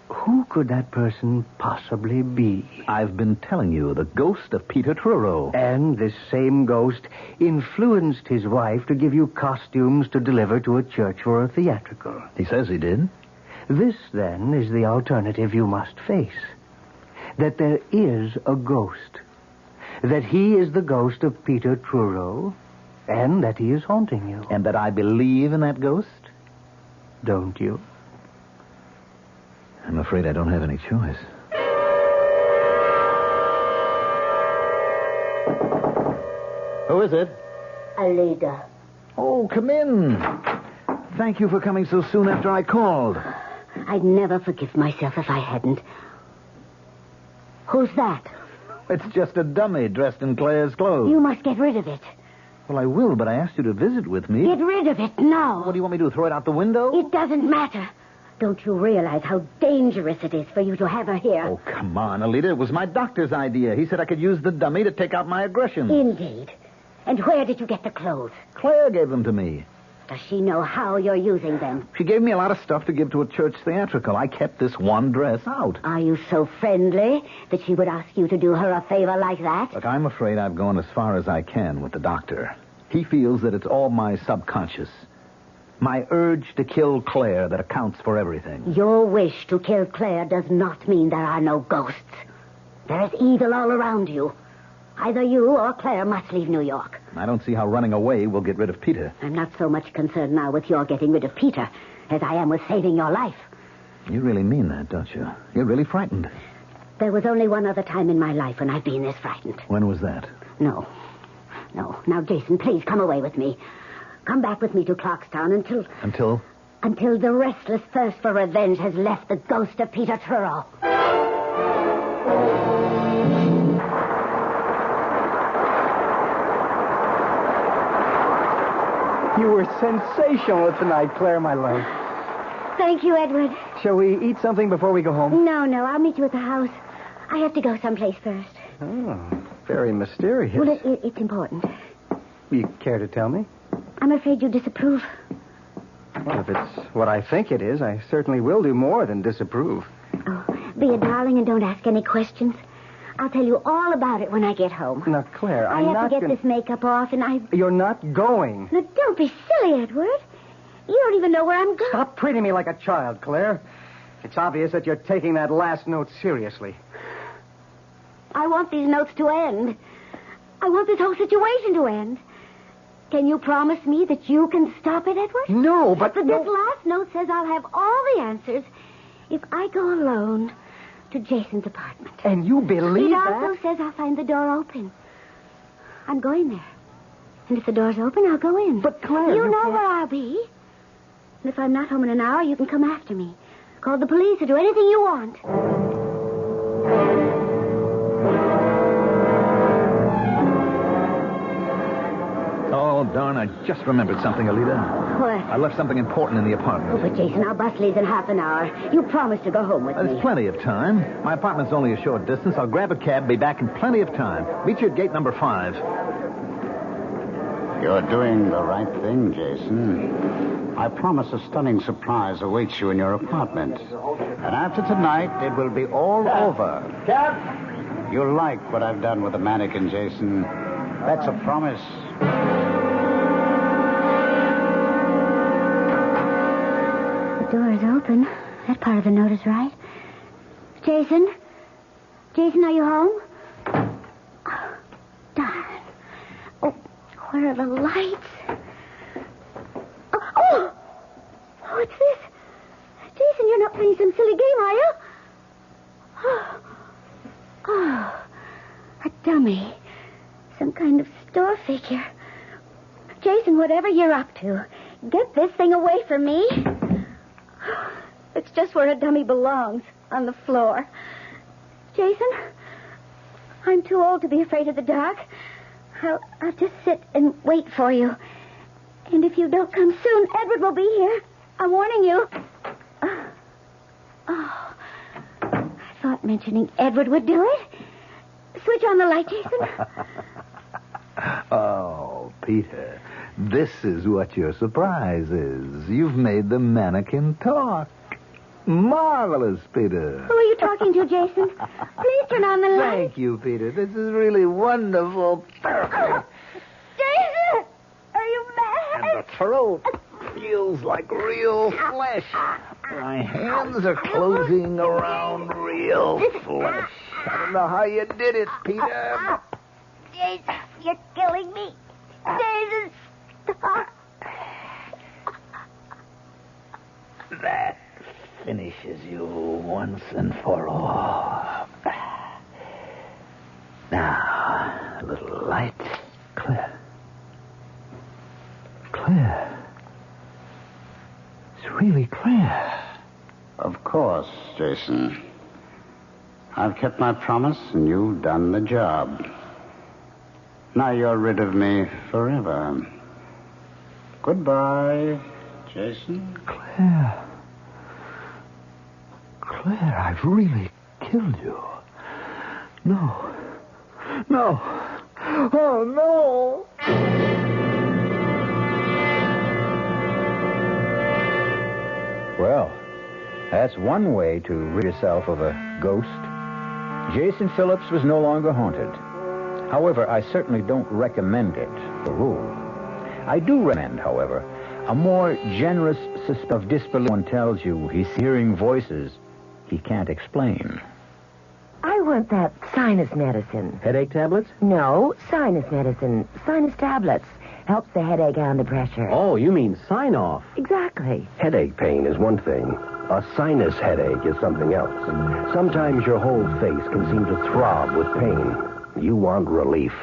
M: who could that person possibly be?
E: I've been telling you, the ghost of Peter Truro.
M: And this same ghost influenced his wife to give you costumes to deliver to a church for a theatrical.
E: He says he did.
M: This, then, is the alternative you must face. That there is a ghost. That he is the ghost of Peter Truro, and that he is haunting you.
E: And that I believe in that ghost?
M: Don't you?
E: I'm afraid I don't have any choice. Who is it?
I: Alida.
E: Oh, come in. Thank you for coming so soon after I called.
I: I'd never forgive myself if I hadn't. Who's that?
E: It's just a dummy dressed in Claire's clothes.
I: You must get rid of it.
E: Well, I will, but I asked you to visit with me.
I: Get rid of it now.
E: What do you want me to do, throw it out the window?
I: It doesn't matter. Don't you realize how dangerous it is for you to have her here?
E: Oh, come on, Alida. It was my doctor's idea. He said I could use the dummy to take out my aggression.
I: Indeed. And where did you get the clothes?
E: Claire gave them to me.
I: Does she know how you're using them?
E: She gave me a lot of stuff to give to a church theatrical. I kept this one dress out.
I: Are you so friendly that she would ask you to do her a favor like that?
E: Look, I'm afraid I've gone as far as I can with the doctor. He feels that it's all my subconscious. My urge to kill Claire that accounts for everything.
I: Your wish to kill Claire does not mean there are no ghosts. There is evil all around you. Either you or Claire must leave New York.
E: I don't see how running away will get rid of Peter.
I: I'm not so much concerned now with your getting rid of Peter as I am with saving your life.
E: You really mean that, don't you? You're really frightened.
I: There was only one other time in my life when I've been this frightened.
E: When was that?
I: No. Now, Jason, please come away with me. Come back with me to Clarkstown until...
E: Until?
I: Until the restless thirst for revenge has left the ghost of Peter Truro.
K: You were sensational tonight, Claire, my love.
B: Thank you, Edward.
K: Shall we eat something before we go home?
B: No, I'll meet you at the house. I have to go someplace first.
K: Oh, very mysterious.
B: Well, it's important.
K: You care to tell me?
B: I'm afraid you disapprove.
K: Well, if it's what I think it is, I certainly will do more than disapprove.
B: Oh, be a darling and don't ask any questions. I'll tell you all about it when I get home.
K: Now, Claire,
B: I have to get this makeup off, and
K: You're not going.
B: Now, don't be silly, Edward. You don't even know where I'm going.
K: Stop treating me like a child, Claire. It's obvious that you're taking that last note seriously.
B: I want these notes to end. I want this whole situation to end. Can you promise me that you can stop it, Edward?
K: No, but...
B: This last note says I'll have all the answers if I go alone to Jason's apartment.
K: And you believe that?
B: It also says I'll find the door open. I'm going there. And if the door's open, I'll go in.
K: But, Claire...
B: You know where I'll be. And if I'm not home in an hour, you can come after me. Call the police or do anything you want.
E: Oh, darn, I just remembered something, Alida.
B: What?
E: I left something important in the apartment.
I: Oh, but Jason, our bus leaves in half an hour. You promised to go home with me.
E: There's plenty of time. My apartment's only a short distance. I'll grab a cab, be back in plenty of time. Meet you at gate number 5.
F: You're doing the right thing, Jason. I promise a stunning surprise awaits you in your apartment. And after tonight, it will be all over.
J: Cab!
F: You'll like what I've done with the mannequin, Jason. That's a promise.
B: The door is open. That part of the note is right. Jason? Jason, are you home? Oh, darn. Where are the lights? Oh, what's this? Jason, you're not playing some silly game, are you? Oh, a dummy. Some kind of store figure. Jason, whatever you're up to, get this thing away from me. It's just where a dummy belongs, on the floor. Jason, I'm too old to be afraid of the dark. I'll just sit and wait for you. And if you don't come soon, Edward will be here. I'm warning you. Oh, I thought mentioning Edward would do it. Switch on the light, Jason.
E: Oh, Peter, this is what your surprise is. You've made the mannequin talk. Marvelous, Peter.
B: Who are you talking to, Jason? Please turn on the light.
E: Thank you, Peter. This is really wonderful. Perfect.
B: Jason! Are you mad?
E: And the throat feels like real flesh. My hands are closing around real flesh. I don't know how you did it, Peter.
B: Jason, you're killing me. Jason, stop.
E: That finishes you once and for all. Now, a little light. Clear. Clear. It's really clear.
F: Of course, Jason. I've kept my promise, and you've done the job. Now you're rid of me forever. Goodbye, Jason.
E: Claire. Claire, I've really killed you. No. No. Oh, no.
A: Well, that's one way to rid yourself of a ghost. Jason Phillips was no longer haunted. However, I certainly don't recommend it, the rule. I do recommend, however, a more generous system of disbelief. One tells you he's hearing voices he can't explain.
N: I want that sinus medicine.
K: Headache tablets?
N: No, sinus medicine. Sinus tablets. Helps the headache and the pressure.
K: Oh, you mean sign-off.
N: Exactly.
C: Headache pain is one thing. A sinus headache is something else. Sometimes your whole face can seem to throb with pain. You want relief.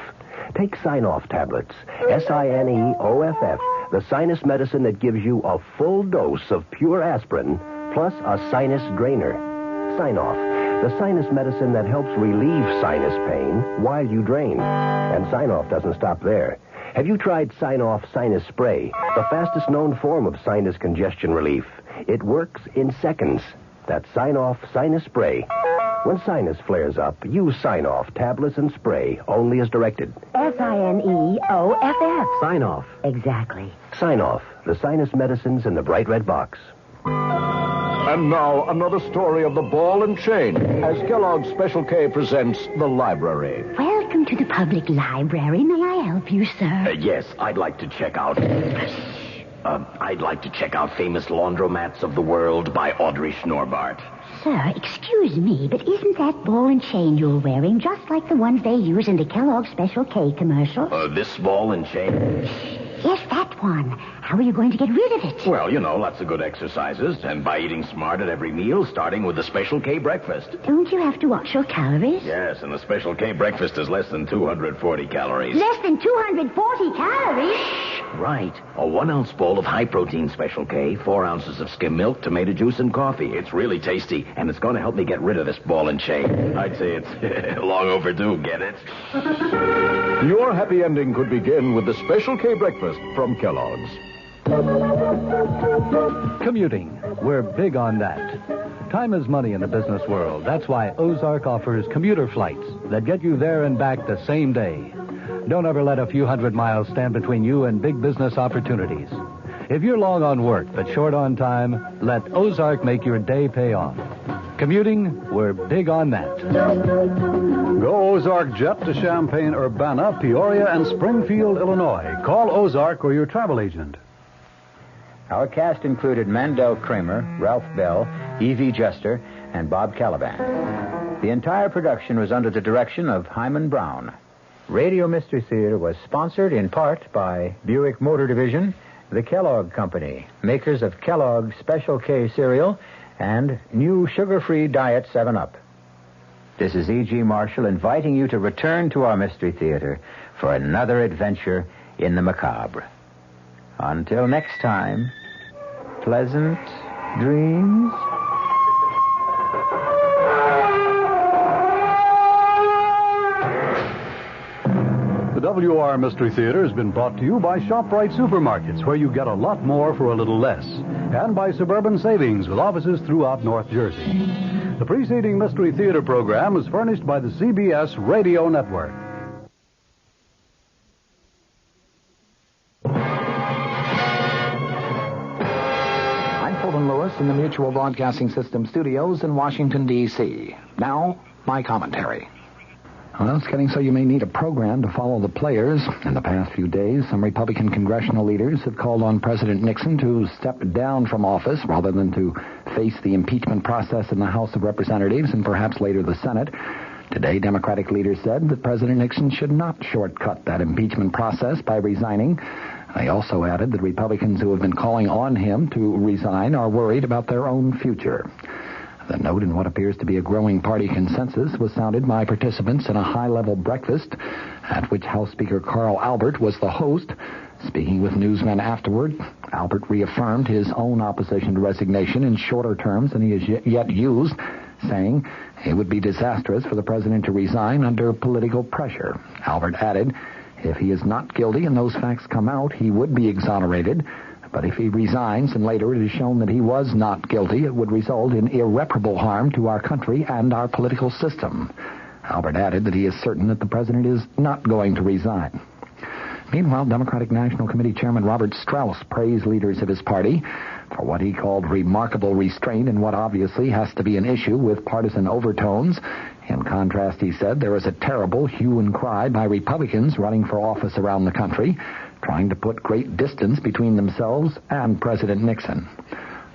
C: Take Sign-Off tablets. Sineoff. The sinus medicine that gives you a full dose of pure aspirin plus a sinus drainer. Sign-Off. The sinus medicine that helps relieve sinus pain while you drain. And Sign-Off doesn't stop there. Have you tried Sign-Off Sinus Spray, the fastest known form of sinus congestion relief? It works in seconds. That's Sign-Off Sinus Spray. When sinus flares up, use Sign-Off tablets and spray only as directed.
N: Sineoff.
C: Sign-Off.
N: Exactly.
C: Sign-Off, the sinus medicines in the bright red box.
L: And now, another story of the ball and chain, as Kellogg's Special K presents The Library.
I: Welcome to the public library. May I help you, sir?
O: Yes, I'd like to check out... Famous Laundromats of the World by Audrey Schnorbart.
I: Sir, excuse me, but isn't that ball and chain you're wearing just like the ones they use in the Kellogg's Special K commercial?
O: This ball and chain?
I: Yes, that one. How are you going to get rid of it?
O: Well, lots of good exercises, and by eating smart at every meal, starting with the Special K breakfast.
I: Don't you have to watch your calories?
O: Yes, and the Special K breakfast is less than 240 calories.
I: Less than 240 calories?
O: Right. A 1-ounce bowl of high-protein Special K, 4 ounces of skim milk, tomato juice, and coffee. It's really tasty, and it's going to help me get rid of this ball and chain. I'd say it's long overdue, get it?
L: Your happy ending could begin with the Special K breakfast from Kellogg's.
D: Commuting. We're big on that. Time is money in the business world. That's why Ozark offers commuter flights that get you there and back the same day. Don't ever let a few hundred miles stand between you and big business opportunities. If you're long on work but short on time, let Ozark make your day pay off. Commuting, we're big on that. Go Ozark Jet to Champaign, Urbana, Peoria, and Springfield, Illinois. Call Ozark or your travel agent.
A: Our cast included Mandel Kramer, Ralph Bell, Evie Juster, and Bob Caliban. The entire production was under the direction of Hyman Brown. Radio Mystery Theater was sponsored in part by Buick Motor Division, the Kellogg Company, makers of Kellogg's Special K cereal and new sugar-free Diet 7-Up. This is E.G. Marshall inviting you to return to our Mystery Theater for another adventure in the macabre. Until next time, pleasant dreams.
D: The WR Mystery Theater has been brought to you by ShopRite Supermarkets, where you get a lot more for a little less, and by Suburban Savings, with offices throughout North Jersey. The preceding Mystery Theater program is furnished by the CBS Radio Network.
P: I'm Fulton Lewis in the Mutual Broadcasting System studios in Washington, D.C. Now, my commentary. Well, it's getting so you may need a program to follow the players. In the past few days, some Republican congressional leaders have called on President Nixon to step down from office rather than to face the impeachment process in the House of Representatives and perhaps later the Senate. Today, Democratic leaders said that President Nixon should not shortcut that impeachment process by resigning. They also added that Republicans who have been calling on him to resign are worried about their own future. The note in what appears to be a growing party consensus was sounded by participants in a high-level breakfast at which House Speaker Carl Albert was the host. Speaking with newsmen afterward, Albert reaffirmed his own opposition to resignation in shorter terms than he has yet used, saying it would be disastrous for the president to resign under political pressure. Albert added, if he is not guilty and those facts come out, he would be exonerated. But if he resigns and later it is shown that he was not guilty, it would result in irreparable harm to our country and our political system. Albert added that he is certain that the president is not going to resign. Meanwhile, Democratic National Committee Chairman Robert Strauss praised leaders of his party for what he called remarkable restraint in what obviously has to be an issue with partisan overtones. In contrast, he said, there is a terrible hue and cry by Republicans running for office around the country, trying to put great distance between themselves and President Nixon.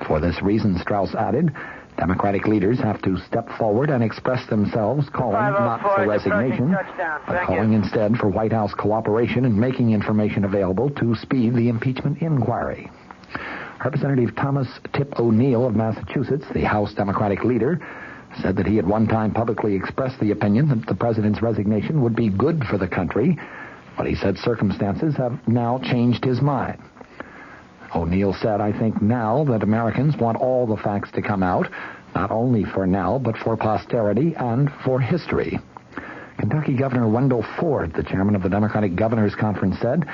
P: For this reason, Strauss added, Democratic leaders have to step forward and express themselves, calling not for resignation, but calling instead for White House cooperation and making information available to speed the impeachment inquiry. Representative Thomas Tip O'Neill of Massachusetts, the House Democratic leader, said that he had one time publicly expressed the opinion that the president's resignation would be good for the country, but he said circumstances have now changed his mind. O'Neill said, I think now that Americans want all the facts to come out, not only for now, but for posterity and for history. Kentucky Governor Wendell Ford, the chairman of the Democratic Governors Conference, said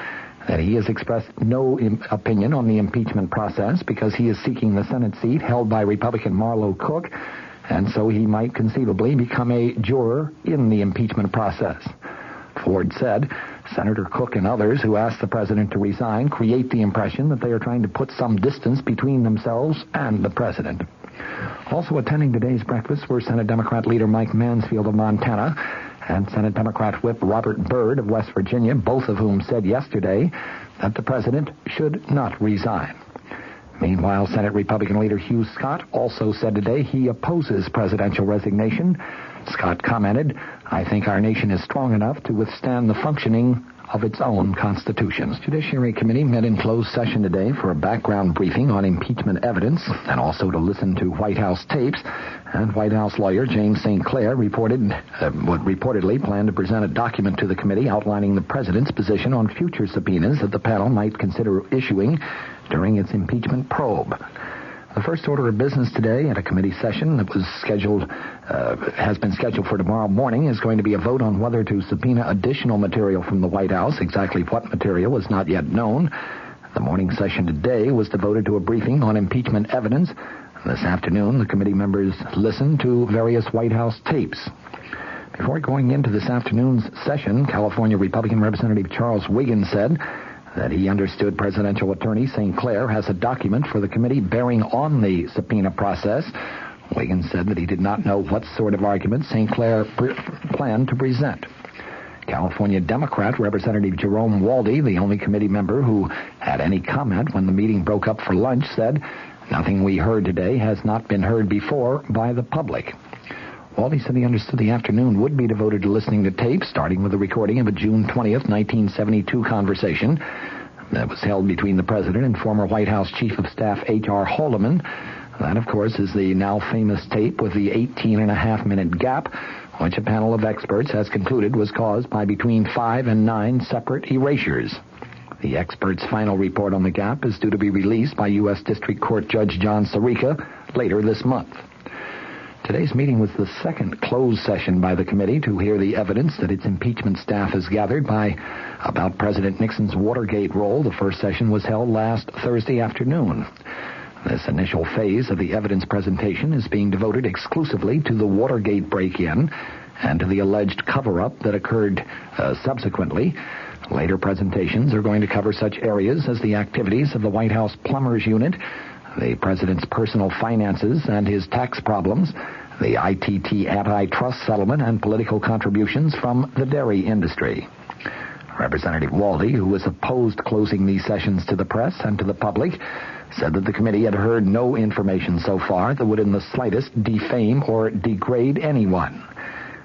P: that he has expressed no opinion on the impeachment process because he is seeking the Senate seat held by Republican Marlowe Cook, and so he might conceivably become a juror in the impeachment process. Ford said, Senator Cook and others who asked the president to resign create the impression that they are trying to put some distance between themselves and the president. Also attending today's breakfast were Senate Democrat leader Mike Mansfield of Montana and Senate Democrat Whip Robert Byrd of West Virginia, both of whom said yesterday that the president should not resign. Meanwhile, Senate Republican leader Hugh Scott also said today he opposes presidential resignation. Scott commented, I think our nation is strong enough to withstand the functioning of its own constitution. The Judiciary Committee met in closed session today for a background briefing on impeachment evidence and also to listen to White House tapes. And White House lawyer James St. Clair reportedly planned to present a document to the committee outlining the president's position on future subpoenas that the panel might consider issuing during its impeachment probe. The first order of business today at a committee session that has been scheduled for tomorrow morning is going to be a vote on whether to subpoena additional material from the White House. Exactly what material is not yet known. The morning session today was devoted to a briefing on impeachment evidence. This afternoon, the committee members listened to various White House tapes. Before going into this afternoon's session, California Republican Representative Charles Wiggins said that he understood presidential attorney St. Clair has a document for the committee bearing on the subpoena process. Wiggins said that he did not know what sort of argument St. Clair planned to present. California Democrat Representative Jerome Walde, the only committee member who had any comment when the meeting broke up for lunch, said, nothing we heard today has not been heard before by the public. Waldy said he understood the afternoon would be devoted to listening to tapes, starting with a recording of a June 20th, 1972 conversation that was held between the president and former White House Chief of Staff H.R. Haldeman. That, of course, is the now famous tape with the 18-and-a-half-minute gap, which a panel of experts has concluded was caused by between 5 and 9 separate erasures. The experts' final report on the gap is due to be released by U.S. District Court Judge John Sirica later this month. Today's meeting was the second closed session by the committee to hear the evidence that its impeachment staff has gathered about President Nixon's Watergate role. The first session was held last Thursday afternoon. This initial phase of the evidence presentation is being devoted exclusively to the Watergate break-in and to the alleged cover-up that occurred subsequently. Later presentations are going to cover such areas as the activities of the White House Plumbers Unit, the president's personal finances and his tax problems, the ITT antitrust settlement, and political contributions from the dairy industry. Representative Waldy, who has opposed closing these sessions to the press and to the public, said that the committee had heard no information so far that would in the slightest defame or degrade anyone.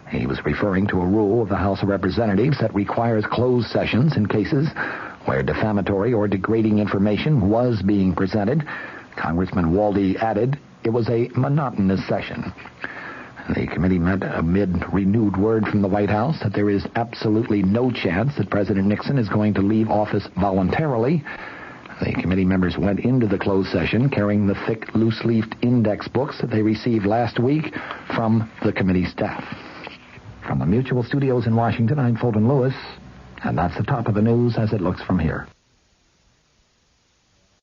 P: He was referring to a rule of the House of Representatives that requires closed sessions in cases where defamatory or degrading information was being presented. Congressman Waldy added it was a monotonous session. The committee met amid renewed word from the White House that there is absolutely no chance that President Nixon is going to leave office voluntarily. The committee members went into the closed session carrying the thick, loose-leafed index books that they received last week from the committee staff. From the Mutual Studios in Washington, I'm Fulton Lewis, and that's the top of the news as it looks from here.